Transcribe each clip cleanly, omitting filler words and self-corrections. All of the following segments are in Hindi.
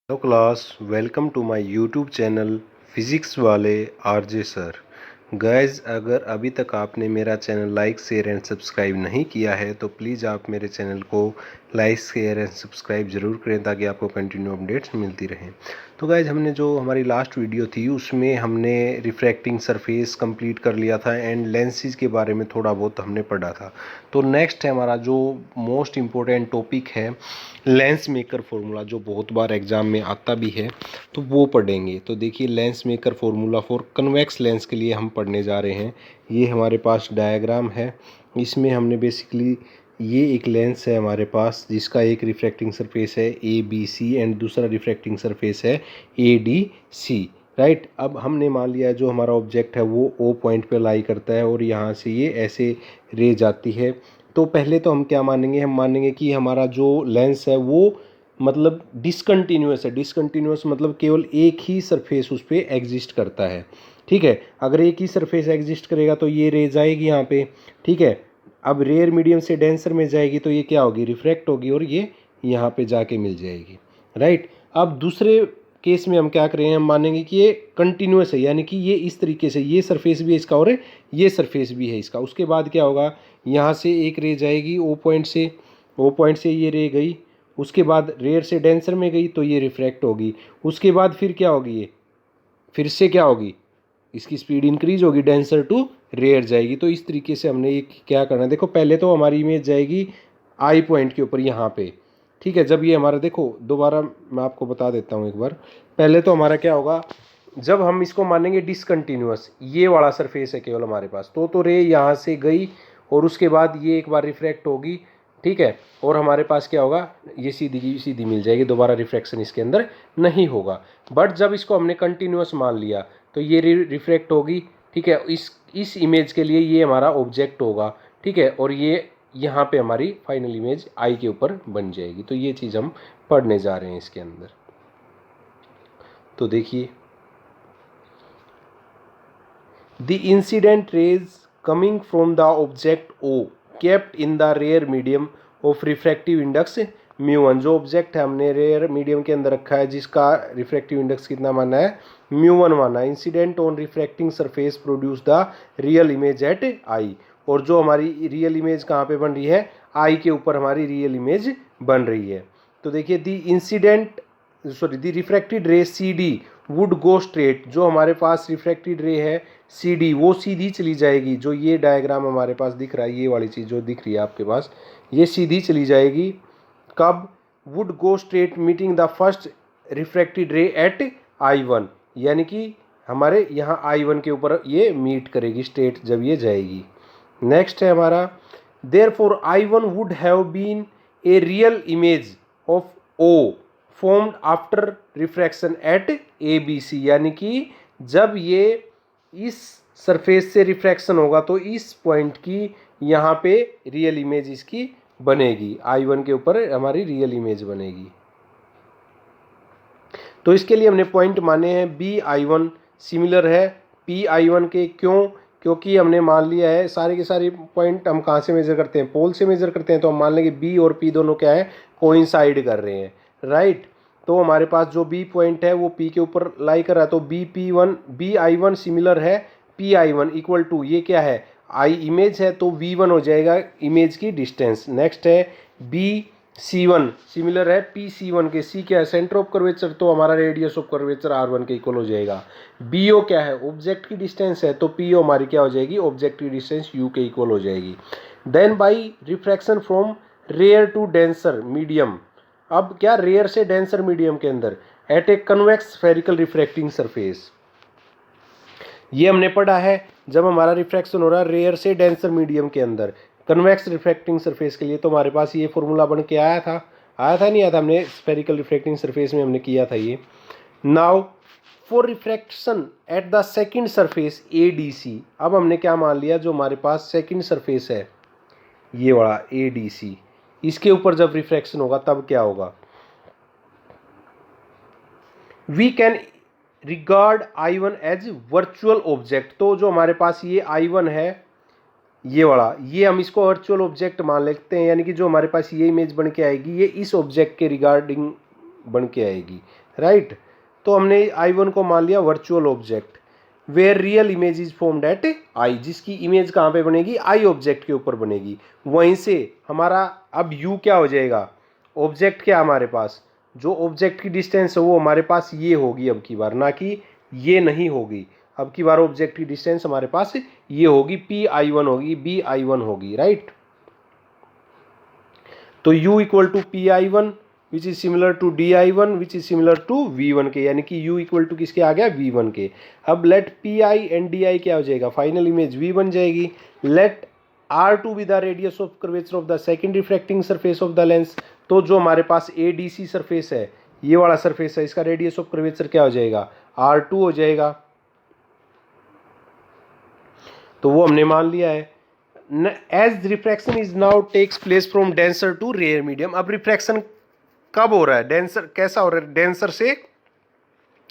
Hello class, welcome to my YouTube channel physics वाले आरजे सर। गाइस, अगर अभी तक आपने मेरा channel like share and subscribe नहीं किया है तो प्लीज़ आप मेरे चैनल को लाइक शेयर एंड सब्सक्राइब ज़रूर करें ताकि आपको कंटिन्यू अपडेट्स मिलती रहें। तो गाइस, हमने जो हमारी लास्ट वीडियो थी उसमें हमने रिफ्रैक्टिंग सरफेस कंप्लीट कर लिया था एंड लेंसेज के बारे में थोड़ा बहुत हमने पढ़ा था। तो नेक्स्ट है हमारा जो मोस्ट इम्पोर्टेंट टॉपिक है लेंस मेकर फॉर्मूला, जो बहुत बार एग्जाम में आता भी है, तो वो पढ़ेंगे। तो देखिए, lens maker formula for convex lens के लिए हम पढ़ने जा रहे हैं। ये हमारे पास डायग्राम है। इसमें हमने बेसिकली ये एक लेंस है हमारे पास जिसका एक रिफ्रैक्टिंग सरफेस है ABC एंड दूसरा रिफ्रैक्टिंग सरफेस है ADC। राइट। अब हमने मान लिया जो हमारा ऑब्जेक्ट है वो O पॉइंट पे लाई करता है और यहाँ से ये ऐसे रे जाती है। तो पहले तो हम क्या मानेंगे, हम मानेंगे कि हमारा जो लेंस है वो मतलब डिसकंटिन्यूअस है। डिसकंटिन्यूअस मतलब केवल एक ही सरफेस उस पर एग्जिस्ट करता है। ठीक है, अगर एक ही सरफेस एग्जिस्ट करेगा तो ये रे जाएगी यहाँ पे। ठीक है, अब रेयर मीडियम से डेंसर में जाएगी तो ये क्या होगी, रिफ्रैक्ट होगी और ये यहाँ पे जाके मिल जाएगी। राइट। अब दूसरे केस में हम क्या करें, हम मानेंगे कि ये कंटिन्यूअस है, यानी कि ये इस तरीके से ये सरफेस भी है इसका और ये सरफेस भी है इसका। उसके बाद क्या होगा, यहाँ से एक रे जाएगी O पॉइंट से ये रे गई, उसके बाद रेयर से डेंसर में गई तो ये रिफ्रैक्ट होगी। उसके बाद फिर क्या होगी, ये फिर से क्या होगी, इसकी स्पीड इंक्रीज होगी, डेंसर टू रेयर जाएगी। तो इस तरीके से हमने ये क्या करना है, देखो पहले तो हमारी इमेज जाएगी I पॉइंट के ऊपर यहाँ पे। ठीक है, जब ये हमारा, देखो दोबारा मैं आपको बता देता हूँ एक बार। पहले तो हमारा क्या होगा, जब हम इसको मानेंगे डिसकंटिन्यूअस, ये वाला सरफेस है केवल हमारे पास, तो रे यहाँ से गई और उसके बाद ये एक बार रिफ्रैक्ट होगी। ठीक है, और हमारे पास क्या होगा, ये सीधी की सीधी मिल जाएगी, दोबारा रिफ्रैक्शन इसके अंदर नहीं होगा। बट जब इसको हमने कंटिन्यूअस मान लिया तो ये रिफ्रैक्ट होगी। ठीक है, इस इमेज के लिए ये हमारा ऑब्जेक्ट होगा। ठीक है, और ये यहाँ पे हमारी फाइनल इमेज आई के ऊपर बन जाएगी। तो ये चीज़ हम पढ़ने जा रहे हैं इसके अंदर। तो देखिए, The incident rays coming from the object O kept in the rare medium of refractive index μ1। जो ऑब्जेक्ट है हमने रेयर मीडियम के अंदर रखा है जिसका रिफ्रैक्टिव इंडेक्स कितना माना है, μ1 माना। Incident on refracting surface produce the real image at I। और जो हमारी रियल इमेज कहाँ पे बन रही है, I के ऊपर हमारी रियल इमेज बन रही है। तो देखिए, द रिफ्रैक्टेड रे CD वुड गो स्ट्रेट। जो हमारे पास रिफ्रैक्टेड रे है CD वो सीधी चली जाएगी। जो ये डायग्राम हमारे पास दिख रहा है, ये वाली चीज़ जो दिख रही है आपके पास, ये सीधी चली जाएगी। कब, would go straight meeting the first refracted ray at I1, यानी कि हमारे यहाँ I1 के ऊपर ये मीट करेगी स्ट्रेट जब ये जाएगी। नेक्स्ट है हमारा, therefore I1 would have been a real image of O formed after refraction at ABC। यानी कि जब ये इस सरफेस से रिफ्रैक्शन होगा तो इस पॉइंट की यहाँ पे रियल इमेज इसकी बनेगी, I1 के ऊपर हमारी रियल इमेज बनेगी। तो इसके लिए हमने पॉइंट माने हैं BI1 सिमिलर है PI1 के। क्यों, क्योंकि हमने मान लिया है सारे के सारे पॉइंट हम कहाँ से मेजर करते हैं, पोल से मेजर करते हैं। तो हम मान लेंगे B और P दोनों क्या है, कोइंसाइड कर रहे हैं। राइट। तो हमारे पास जो B पॉइंट है वो P के ऊपर लाई कर रहा है, तो BI1 सिमिलर है PI1 इक्वल टू, ये क्या है, I इमेज है तो V1 हो जाएगा इमेज की डिस्टेंस। नेक्स्ट है BC1 सिमिलर है PC1 के। C क्या है, सेंटर ऑफ कर्वेचर, तो हमारा रेडियस ऑफ कर्वेचर R1 के इक्वल हो जाएगा। BO क्या है, ऑब्जेक्ट की डिस्टेंस है, तो PO हमारी क्या हो जाएगी, ऑब्जेक्ट की डिस्टेंस U के इक्वल हो जाएगी। Then by refraction from rare to denser medium. अब क्या, रेयर से डेंसर मीडियम के अंदर at a convex spherical refracting surface. ये हमने पढ़ा है, जब हमारा रिफ्रैक्शन हो रहा है रेयर से डेंसर मीडियम के अंदर कन्वेक्स रिफ्रैक्टिंग सरफेस के लिए, तो हमारे पास ये फॉर्मूला बन के आया था नहीं आया था, हमने स्फेरिकल रिफ्रैक्टिंग सरफेस में हमने किया था ये। Now for refraction at the second surface ADC। अब हमने क्या मान लिया, जो हमारे पास सेकंड सरफेस है ये वाला ADC, इसके ऊपर जब रिफ्रैक्शन होगा तब क्या होगा, we can regard I1 as virtual object. तो जो हमारे पास ये I1 है ये वाला, ये हम इसको वर्चुअल ऑब्जेक्ट मान लेते हैं, यानी कि जो हमारे पास ये इमेज बन के आएगी ये इस ऑब्जेक्ट के रिगार्डिंग बन के आएगी। राइट। तो हमने I1 को मान लिया virtual object, where real image is formed at I, जिसकी इमेज कहाँ पे बनेगी, आई ऑब्जेक्ट के ऊपर बनेगी। वहीं से हमारा अब U क्या हो जाएगा, ऑब्जेक्ट क्या हमारे पास, जो ऑब्जेक्ट की डिस्टेंस है वो हमारे पास ये होगी अब की बार, ना कि ये नहीं होगी। अब की बार ऑब्जेक्ट की डिस्टेंस हमारे पास ये होगी, PI1 होगी, BI1 होगी, राइट। तो U equal to PI1 which is similar to DI1 which is similar to V1 के, यानी कि U इक्वल टू किसके आ गया, V1 के। अब लेट PI एंड DI क्या हो जाएगा, फाइनल इमेज V बन जाएगी। Let R2 be the radius of curvature of the second refracting surface of the lens. तो जो हमारे पास ADC सरफेस है, ये वाला सरफेस है, इसका रेडियस ऑफ कर्वेचर क्या हो जाएगा, R2 हो जाएगा। तो वो हमने मान लिया है। As refraction is now takes place from denser to rare medium. अब रिफ्रैक्शन कब हो रहा है, डेंसर कैसा हो रहा है, डेंसर से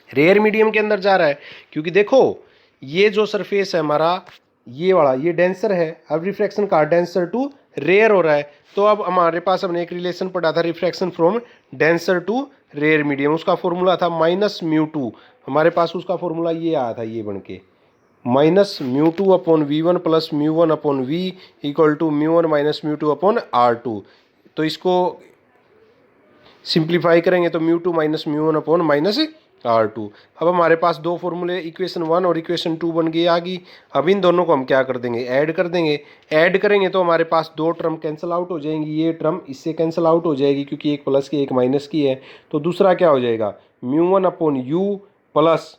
रेयर मीडियम के अंदर जा रहा है। क्योंकि देखो ये जो सरफेस है हमारा, ये वाला, ये डेंसर है। अब रिफ्रैक्शन का डेंसर टू रेयर हो रहा है। तो अब हमारे पास हमने एक रिलेशन पढ़ा था, refraction from denser to rare medium, उसका फॉर्मूला था -μ2। हमारे पास उसका फॉर्मूला ये आया था, ये बन के -μ2 upon V1 plus μ1 upon V equal to μ1 minus μ2 upon R2। तो इसको सिंप्लीफाई करेंगे तो μ2 माइनस μ1 अपॉन माइनस R2। अब हमारे पास दो फॉर्मूले, इक्वेशन 1 और इक्वेशन 2 बन गई आ गई। अब इन दोनों को हम क्या कर देंगे, ऐड कर देंगे। ऐड करेंगे तो हमारे पास दो टर्म कैंसिल आउट हो जाएंगी, ये टर्म इससे कैंसिल आउट हो जाएगी क्योंकि एक प्लस की एक माइनस की है। तो दूसरा क्या हो जाएगा, μ1 upon U plus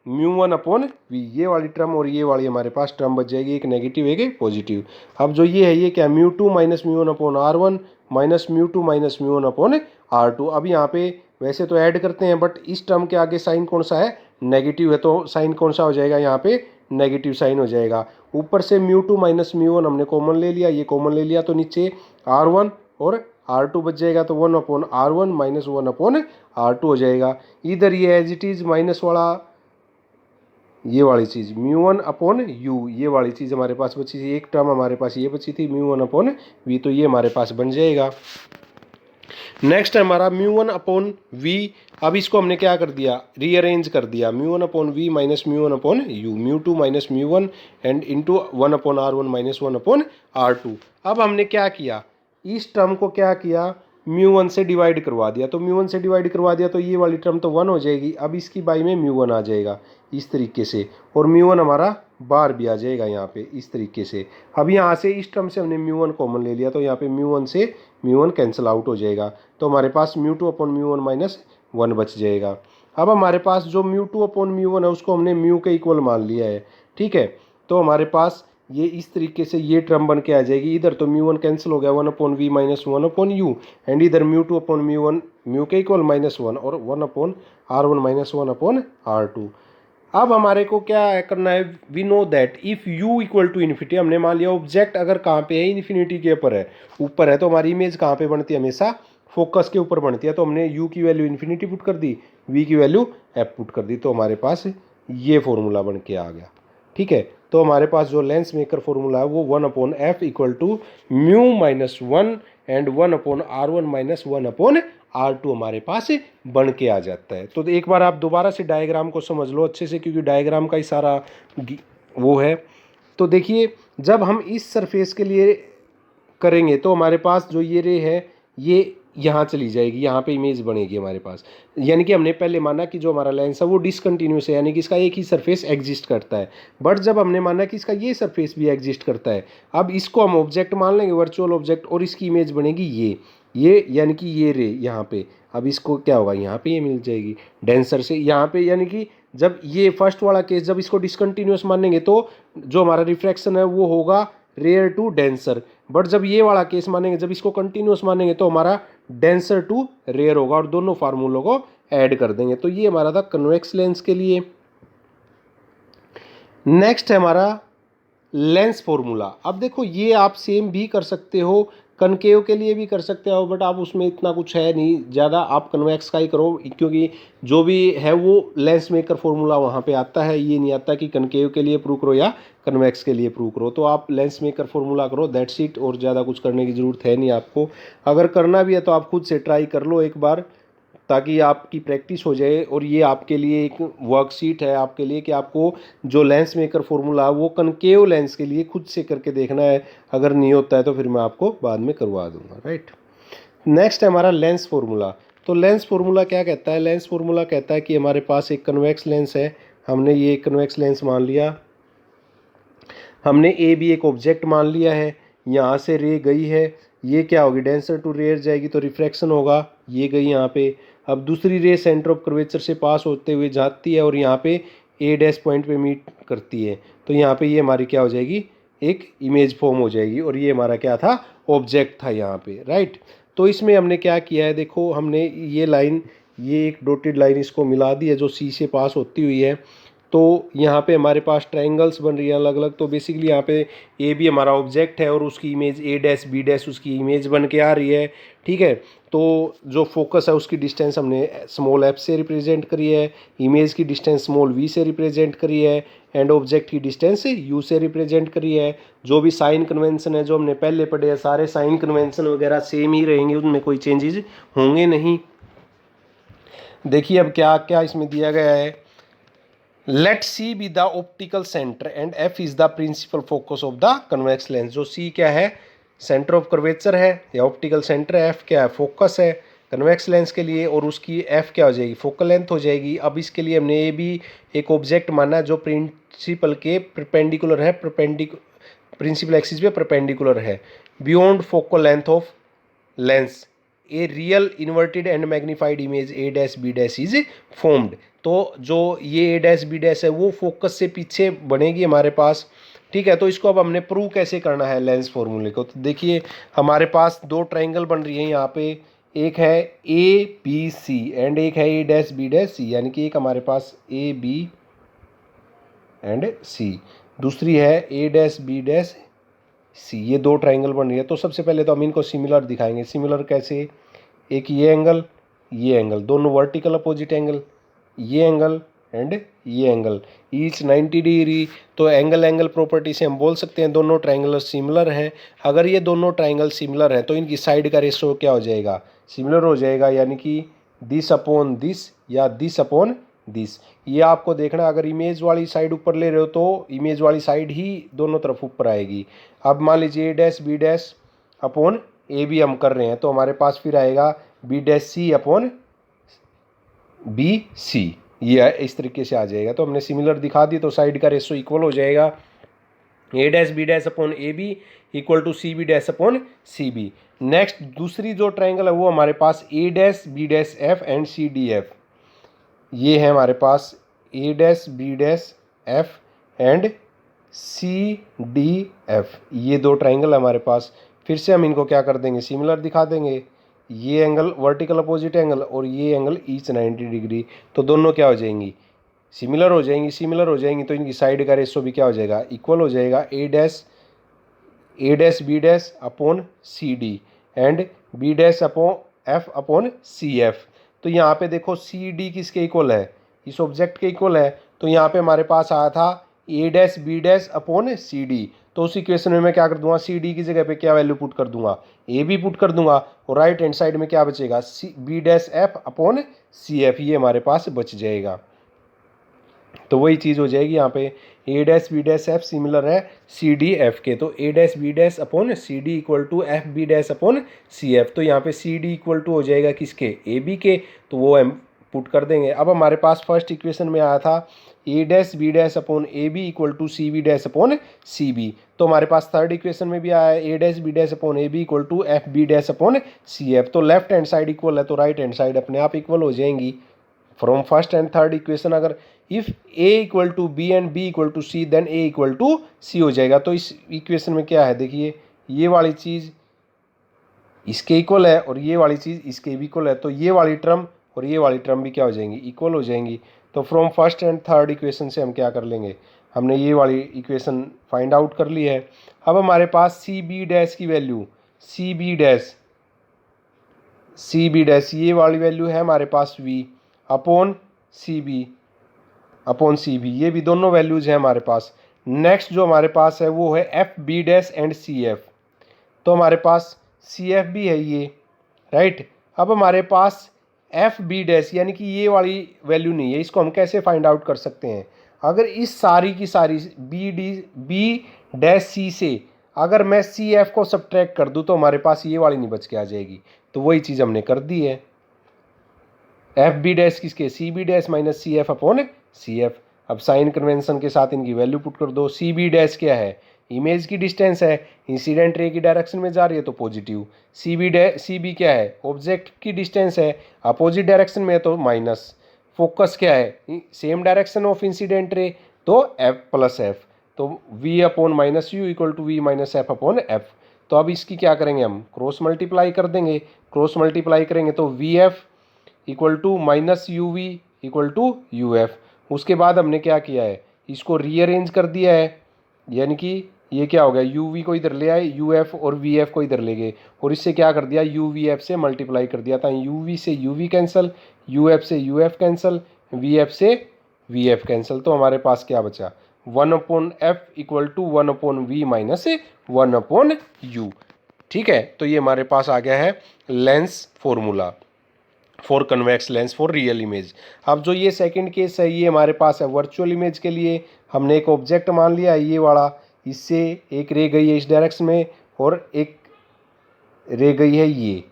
μ1 upon V, ये वाली टर्म और ये वाली हमारे पास टर्म बच जाएगी, एक नेगेटिव एक पॉजिटिव। अब जो ये है ये क्या, μ2 minus μ1 upon R1 minus μ2 minus μ1 upon R2। अब यहाँ पे वैसे तो ऐड करते हैं बट इस टर्म के आगे साइन कौन सा है, नेगेटिव है, तो साइन कौन सा हो जाएगा, यहाँ पे नेगेटिव साइन हो जाएगा। ऊपर से μ2 माइनस μ1 हमने कॉमन ले लिया, ये कॉमन ले लिया, तो नीचे R1 और R2 बच जाएगा, तो 1 upon R1 minus 1 upon R2 हो जाएगा। इधर ये एज इट इज माइनस वाला, ये वाली चीज़ μ1 अपॉन U, ये वाली चीज़ हमारे पास बची थी, एक टर्म हमारे पास ये बची थी μ1 अपॉन V, तो ये हमारे पास बन जाएगा। नेक्स्ट है हमारा μ1 अपॉन V। अब इसको हमने क्या कर दिया, रीअरेंज कर दिया, μ1 upon V minus μ1 upon U, μ2 minus μ1 and into 1 upon R1 minus 1 upon R2। अब हमने क्या किया, इस टर्म को क्या किया, μ1 से डिवाइड करवा दिया। तो μ1 से डिवाइड करवा दिया तो ये वाली टर्म तो 1 हो जाएगी। अब इसकी बाई में μ1 आ जाएगा इस तरीके से, और μ1 हमारा बार भी आ जाएगा यहाँ पे इस तरीके से। अब यहाँ से इस टर्म से हमने μ1 कॉमन ले लिया, तो यहाँ पे μ1 से μ1 कैंसिल आउट हो जाएगा, तो हमारे पास μ2 अपॉन μ1 माइनस 1 बच जाएगा। अब हमारे पास जो μ2 अपॉन μ1 है उसको हमने μ के इक्वल मान लिया है, ठीक है। तो हमारे पास ये इस तरीके से ये टर्म बन के आ जाएगी। इधर तो μ1 कैंसिल हो गया, 1 upon V minus 1 upon U, and इधर μ2 अपॉन μ1 μ के इक्वल -1 और 1 upon R1 minus 1 upon R2। अब हमारे को क्या करना है, we know that if U equal to infinity, हमने मान लिया ऑब्जेक्ट अगर कहाँ पे है, इन्फिनिटी के ऊपर है, तो हमारी इमेज कहाँ पे बनती है, हमेशा फोकस के ऊपर बनती है। तो हमने U की वैल्यू इन्फिनिटी पुट कर दी, V की वैल्यू F पुट कर दी, तो हमारे पास ये फॉर्मूला बन के आ गया, ठीक है। तो हमारे पास जो लेंस मेकर फॉर्मूला है वो 1 upon F equal to μ minus 1 and 1 upon R1 minus 1 upon R2 हमारे पास बन के आ जाता है। तो एक बार आप दोबारा से डायग्राम को समझ लो अच्छे से, क्योंकि डायग्राम का ही सारा वो है। तो देखिए जब हम इस सरफेस के लिए करेंगे तो हमारे पास जो ये रे है ये यहाँ चली जाएगी, यहाँ पे इमेज बनेगी हमारे पास। यानी कि हमने पहले माना कि जो हमारा लेंस है वो डिसकंटिन्यूस है, यानी कि इसका एक ही सरफेस एग्जिस्ट करता है। बट जब हमने माना कि इसका ये सरफेस भी एग्जिस्ट करता है, अब इसको हम ऑब्जेक्ट मान लेंगे, वर्चुअल ऑब्जेक्ट, और इसकी इमेज बनेगी ये यानी कि ये रे यहाँ पे। अब इसको क्या होगा, यहाँ पे ये मिल जाएगी डेंसर से यहाँ पे, यानी कि जब ये फर्स्ट वाला केस जब इसको डिसकंटिन्यूस मानेंगे तो जो हमारा रिफ्रैक्शन है वो होगा रेयर टू डेंसर। बट जब ये वाला केस मानेंगे, जब इसको कंटिन्यूस मानेंगे तो हमारा डेंसर टू रेयर होगा, और दोनों फार्मूलों को ऐड कर देंगे। तो ये हमारा था कन्वेक्स लेंस के लिए। नेक्स्ट है हमारा लेंस फॉर्मूला। अब देखो ये आप सेम भी कर सकते हो, कनकेव के लिए भी कर सकते हो, बट आप उसमें इतना कुछ है नहीं ज़्यादा, आप कन्वेक्स का ही करो, क्योंकि जो भी है वो लेंस मेकर फॉर्मूला वहाँ पे आता है। ये नहीं आता कि कनकेव के लिए प्रूव करो या कन्वेक्स के लिए प्रूव करो। तो आप लेंस मेकर फॉर्मूला करो, दैट्स इट, और ज़्यादा कुछ करने की ज़रूरत है नहीं आपको। अगर करना भी है तो आप खुद से ट्राई कर लो एक बार, ताकि आपकी प्रैक्टिस हो जाए। और ये आपके लिए एक वर्कशीट है आपके लिए कि आपको जो लेंस मेकर फॉर्मूला वो कनकेव लेंस के लिए खुद से करके देखना है। अगर नहीं होता है तो फिर मैं आपको बाद में करवा दूंगा, राइट। नेक्स्ट है हमारा लेंस फार्मूला। तो लेंस फार्मूला क्या कहता है? लेंस फार्मूला कहता है कि हमारे पास एक कन्वेक्स लेंस है, हमने ये कन्वेक्स लेंस मान लिया, हमने ए भी एक ऑब्जेक्ट मान लिया है, यहाँ से रे गई है, ये क्या होगी, डेंसर टू रेयर जाएगी तो रिफ्रैक्शन होगा, ये गई यहाँ पे। अब दूसरी रे सेंटर ऑफ कर्वेचर से पास होते हुए जाती है और यहाँ पे ए डैश पॉइंट पे मीट करती है, तो यहाँ पे ये हमारी क्या हो जाएगी, एक इमेज फॉर्म हो जाएगी। और ये हमारा क्या था, ऑब्जेक्ट था यहाँ पे, राइट। तो इसमें हमने क्या किया है, देखो हमने ये लाइन, ये एक डॉटेड लाइन इसको मिला दी है जो सी से पास होती हुई है। तो यहाँ पे हमारे पास ट्रायंगल्स बन रही हैं अलग अलग। तो बेसिकली यहाँ पे ए भी हमारा ऑब्जेक्ट है और उसकी image A dash B dash उसकी इमेज बन के आ रही है, ठीक है। तो जो फोकस है उसकी डिस्टेंस हमने स्मॉल एफ से रिप्रेजेंट करी है, इमेज की डिस्टेंस स्मॉल वी से रिप्रेजेंट करी है, एंड ऑब्जेक्ट की डिस्टेंस यू से रिप्रेजेंट करी है। जो भी साइन कन्वेंशन है जो हमने पहले पढ़े हैं, सारे साइन कन्वेंशन वगैरह सेम ही रहेंगे, उनमें कोई चेंजेस होंगे नहीं। देखिए अब क्या क्या इसमें दिया गया है, let C be the optical centre and F is the principal focus of the convex lens. जो सी क्या है, सेंटर ऑफ कर्वेचर है या ऑप्टिकल सेंटर है, एफ क्या है, फोकस है कन्वेक्स लेंस के लिए, और उसकी एफ क्या हो जाएगी, फोकल लेंथ हो जाएगी। अब इसके लिए हमने ये भी एक ऑब्जेक्ट माना जो प्रिंसिपल के परपेंडिकुलर है, प्रिंसिपल एक्सिस पे परपेंडिकुलर है। Beyond focal length of lens a real inverted and magnified image A dash B dash is formed. तो जो ये ए डैश बी डैश है वो फोकस से पीछे बनेगी हमारे पास, ठीक है। तो इसको अब हमने प्रूव कैसे करना है लेंस फॉर्मूले को, तो देखिए हमारे पास दो ट्रायंगल बन रही है यहाँ पे, एक है ए बी सी एंड एक है ए डैश बी डैश सी, यानी कि एक हमारे पास ए बी एंड सी, दूसरी है A dash B dash C. ये दो ट्रायंगल बन रही है। तो सबसे पहले तो हम इनको सिमिलर दिखाएंगे। सिमिलर कैसे, एक ये एंगल दोनों वर्टिकल अपोजिट एंगल, ये एंगल एंड ये एंगल ईच 90 डिग्री। तो एंगल प्रॉपर्टी से हम बोल सकते हैं दोनों ट्रायंगल सिमिलर हैं। अगर ये दोनों ट्रायंगल सिमिलर हैं तो इनकी साइड का रेशो क्या हो जाएगा, सिमिलर हो जाएगा, यानी कि दिस अपॉन दिस या दिस अपॉन दिस। ये आपको देखना, अगर इमेज वाली साइड ऊपर ले रहे हो तो इमेज वाली साइड ही दोनों तरफ ऊपर आएगी। अब मान लीजिए A dash B dash upon A B हम कर रहे हैं, तो हमारे पास फिर आएगा B dash C upon B C, ये इस तरीके से आ जाएगा। तो हमने सिमिलर दिखा दी तो साइड का रेशो इक्वल हो जाएगा, A dash B dash upon A B equal to C B dash upon C B. Next दूसरी जो ट्रायंगल है वो हमारे पास A dash B dash F and C D F, ये है हमारे पास A dash B dash F and C D F, ये दो ट्रायंगल हमारे पास। फिर से हम इनको क्या कर देंगे, सिमिलर दिखा देंगे। ये एंगल वर्टिकल अपोजिट एंगल और ये एंगल ईच 90 डिग्री, तो दोनों क्या हो जाएंगी, सिमिलर हो जाएंगी। सिमिलर हो जाएंगी तो इनकी साइड का रेशो भी क्या हो जाएगा, इक्वल हो जाएगा। A dash B dash upon C D and B dash upon F upon C F. तो यहाँ पे देखो सी डी किसके इक्वल है, इस ऑब्जेक्ट के इक्वल है। तो यहाँ पे हमारे पास आया था A dash B dash upon C D, तो उस इक्वेशन में मैं क्या कर दूंगा, सी डी की जगह पे क्या वैल्यू पुट कर दूंगा, ए बी पुट कर दूंगा, और राइट हैंड साइड में क्या बचेगा, C B dash F upon C F, ये हमारे पास बच जाएगा। तो वही चीज़ हो जाएगी यहाँ पे, A dash B dash F similar है सी डी एफ के, तो A dash B dash upon C D equal to F B dash upon C F. तो यहाँ पे सी डी इक्वल टू हो जाएगा किसके, ए बी के, तो वो हम पुट कर देंगे। अब हमारे पास फर्स्ट इक्वेशन में आया था A dash B dash upon A B equal to C B dash upon C B, तो हमारे पास थर्ड इक्वेशन में भी आया है A dash B dash upon A B equal to F B dash upon C F. तो लेफ्ट हैंड साइड इक्वल है तो राइट हैंड साइड अपने आप इक्वल हो जाएंगी। From first and third equation अगर if A equal to B and B equal to C then A equal to C हो जाएगा। तो इस इक्वेशन में क्या है, देखिए ये वाली चीज़ इसके इक्वल है और ये वाली चीज़ इसके भी इक्वल है, तो ये वाली टर्म और ये वाली टर्म भी क्या हो जाएंगी, इक्वल हो जाएंगी। तो from first and third equation से हम क्या कर लेंगे, हमने ये वाली इक्वेशन फाइंड आउट कर ली है। अब हमारे पास सी बी डैश की वैल्यू, सी बी डैश ये वाली वैल्यू है हमारे पास v अपॉन सी बी, ये भी दोनों वैल्यूज हैं हमारे पास। नेक्स्ट जो हमारे पास है वो है F B dash and C F, तो हमारे पास सी एफ भी है ये, राइट। अब हमारे पास एफ बी डैश यानी कि ये वाली वैल्यू नहीं है, इसको हम कैसे फाइंड आउट कर सकते हैं? अगर इस सारी की सारी बी डैश सी से अगर मैं सी एफ को सब्ट्रैक्ट कर दूं तो हमारे पास ये वाली नहीं बच के आ जाएगी। तो वही चीज़ हमने कर दी है। एफ बी डैश किसके, C B dash minus C F upon C F. अब साइन कन्वेंशन के साथ इनकी वैल्यू पुट कर दो। सी बी डैश क्या है, इमेज की डिस्टेंस है, इंसिडेंट रे की डायरेक्शन में जा रही है तो पॉजिटिव। सी बी क्या है, ऑब्जेक्ट की डिस्टेंस है, अपोजिट डायरेक्शन में है तो माइनस। फोकस क्या है, same direction of incident ray तो एफ प्लस एफ। तो V upon minus U equal to V minus F upon F. तो अब इसकी क्या करेंगे, हम क्रॉस मल्टीप्लाई कर देंगे। क्रॉस मल्टीप्लाई करेंगे तो V F equal to minus U V equal to U F. उसके बाद हमने क्या किया है, इसको रीअरेंज कर दिया है, यानी कि ये क्या हो गया, यू वी को इधर ले आए, यू एफ और वी एफ को इधर ले गए, और इससे क्या कर दिया, यू वी एफ से मल्टीप्लाई कर दिया था। यू वी से U V cancel, U F से U F cancel, V F से वी एफ कैंसिल। तो हमारे पास क्या बचा, 1/f equal to 1/v minus 1/u। ठीक है, तो ये हमारे पास आ गया है lens formula for convex lens for real image. अब जो ये सेकंड केस है ये हमारे पास है वर्चुअल इमेज के लिए। हमने एक ऑब्जेक्ट मान लिया ये वाला, इससे एक रे गई है इस डायरेक्शन में और एक रे गई है ये,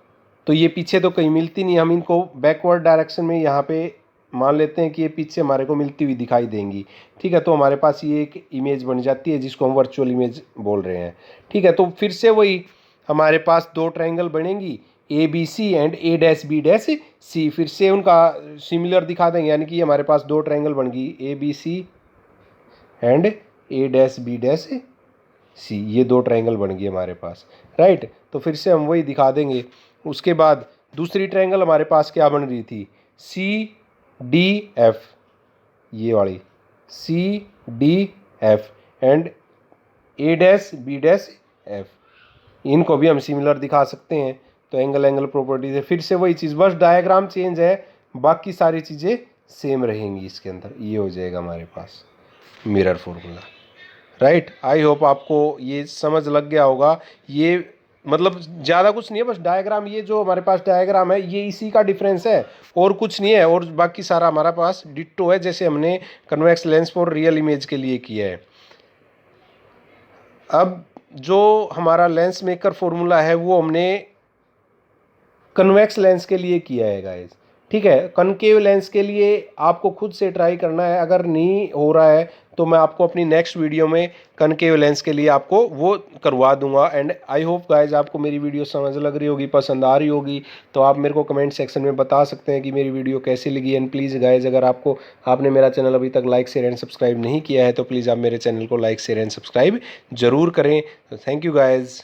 तो ये पीछे तो कहीं मिलती नहीं, हम इनको बैकवर्ड डायरेक्शन में यहाँ पे मान लेते हैं कि ये पीछे हमारे को मिलती हुई दिखाई देंगी। ठीक है, तो हमारे पास ये एक इमेज बन जाती है जिसको हम वर्चुअल इमेज बोल रहे हैं। ठीक है, तो फिर से वही हमारे पास दो ट्रायंगल बनेंगी, A B C and A dash B dash C. फिर से उनका सिमिलर दिखा देंगे, यानी कि हमारे पास दो ट्रायंगल बन गई, A B C and A dash B dash C. ये दो ट्रायंगल बन गई हमारे पास, राइट। तो फिर से हम वही दिखा देंगे। उसके बाद दूसरी ट्रायंगल हमारे पास क्या बन रही थी, सी डी एफ, ये वाली C D F and A dash B dash F. इनको भी हम सिमिलर दिखा सकते हैं। तो एंगल प्रॉपर्टीज है, फिर से वही चीज़, बस डायग्राम चेंज है, बाकी सारी चीज़ें सेम रहेंगी इसके अंदर। ये हो जाएगा हमारे पास mirror formula, right. I hope आपको ये समझ लग गया होगा। ये मतलब ज़्यादा कुछ नहीं है, बस डायग्राम, ये जो हमारे पास डायग्राम है ये इसी का डिफरेंस है और कुछ नहीं है, और बाकी सारा हमारा पास डिट्टो है जैसे हमने convex lens for real image के लिए किया है। अब जो हमारा लेंस मेकर फॉर्मूला है वो हमने कन्वेक्स लेंस के लिए किया है गाइस। ठीक है, कनकेव लेंस के लिए आपको खुद से ट्राई करना है, अगर नहीं हो रहा है तो मैं आपको अपनी नेक्स्ट वीडियो में कनकेव लेंस के लिए आपको वो करवा दूंगा। एंड आई होप गाइस आपको मेरी वीडियो समझ लग रही होगी, पसंद आ रही होगी, तो आप मेरे को कमेंट सेक्शन में बता सकते हैं कि मेरी वीडियो कैसी लगी। एंड प्लीज़ गाइस, अगर आपने मेरा चैनल अभी तक लाइक शेयर एंड सब्सक्राइब नहीं किया है तो प्लीज़ आप मेरे चैनल को लाइक शेयर एंड सब्सक्राइब जरूर करें। Thank you guys.